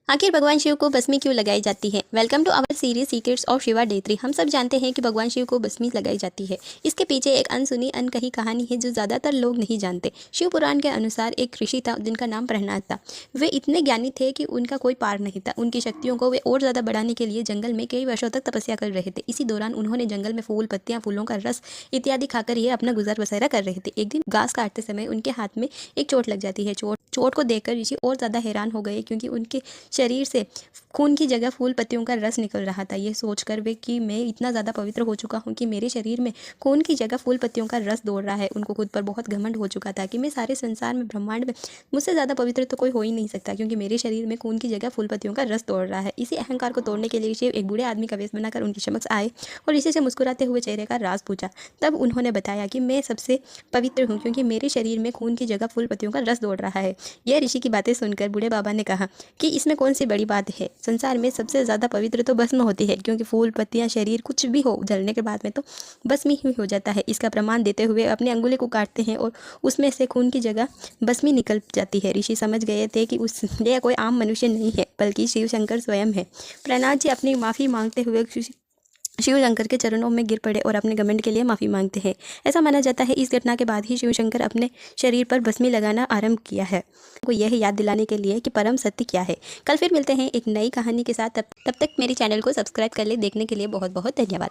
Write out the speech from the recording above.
आखिर भगवान शिव को भस्मी क्यों लगाई जाती है। Welcome to our series secrets of Shiva day 3। हम सब जानते हैं कि भगवान शिव को भस्मी लगाई जाती है। इसके पीछे एक अनसुनी अनकही कहानी है जो ज़्यादातर लोग नहीं जानते। शिव पुराण के अनुसार एक ऋषि था जिनका नाम प्रहलाद था। वे इतने ज्ञानी थे कि उनका कोई पार नहीं था। उनकी शक्तियों को वे और ज़्यादा बढ़ाने के लिए जंगल में कई वर्षों तक तपस्या कर रहे थे। इसी दौरान उन्होंने जंगल में फूल, पत्तियाँ, फूलों का रस इत्यादि खाकर ये अपना गुजर बसरा कर रहे थे। एक दिन घास काटते समय उनके हाथ में एक चोट लग जाती है। चोट को देखकर ऋषि और ज़्यादा हैरान हो गए क्योंकि उनके शरीर से खून की जगह फूल पत्तियों का रस निकल रहा था। ये सोचकर वे कि मैं इतना ज़्यादा पवित्र हो चुका हूँ कि मेरे शरीर में खून की जगह फूल पत्तियों का रस दौड़ रहा है। उनको खुद पर बहुत घमंड हो चुका था कि मैं सारे संसार में, ब्रह्मांड में मुझसे ज़्यादा पवित्र तो कोई हो ही नहीं सकता क्योंकि मेरे शरीर में खून की जगह फूल पत्तियों का रस दौड़ रहा है। इसी अहंकार को तोड़ने के लिए शिव एक बूढ़े आदमी का वेश बनाकर उनके समक्ष आए और ऋषि से मुस्कुराते हुए चेहरे का राज पूछा। तब उन्होंने बताया कि मैं सबसे पवित्र हूँ क्योंकि मेरे शरीर में खून की जगह फूल पत्तियों का रस दौड़ रहा है। यह ऋषि की बातें सुनकर बूढ़े बाबा ने कहा कि इसमें कौन सी बड़ी बात है। संसार में सबसे ज़्यादा पवित्र तो भस्म होती है क्योंकि फूल, पत्तियाँ, शरीर कुछ भी हो, जलने के बाद में तो भस्मी ही हो जाता है। इसका प्रमाण देते हुए अपनी अंगुली को काटते हैं और उसमें से खून की जगह भस्मी निकल जाती है। ऋषि समझ गए थे कि यह कोई आम मनुष्य नहीं है बल्कि शिव शंकर स्वयं है। प्रहलाद जी अपनी माफ़ी मांगते हुए शिव शंकर के चरणों में गिर पड़े और अपने घमंड के लिए माफ़ी मांगते हैं। ऐसा माना जाता है इस घटना के बाद ही शिव शंकर अपने शरीर पर भस्मी लगाना आरंभ किया है, को यह याद दिलाने के लिए कि परम सत्य क्या है। कल फिर मिलते हैं एक नई कहानी के साथ। तब तक मेरे चैनल को सब्सक्राइब कर ले। देखने के लिए बहुत बहुत धन्यवाद।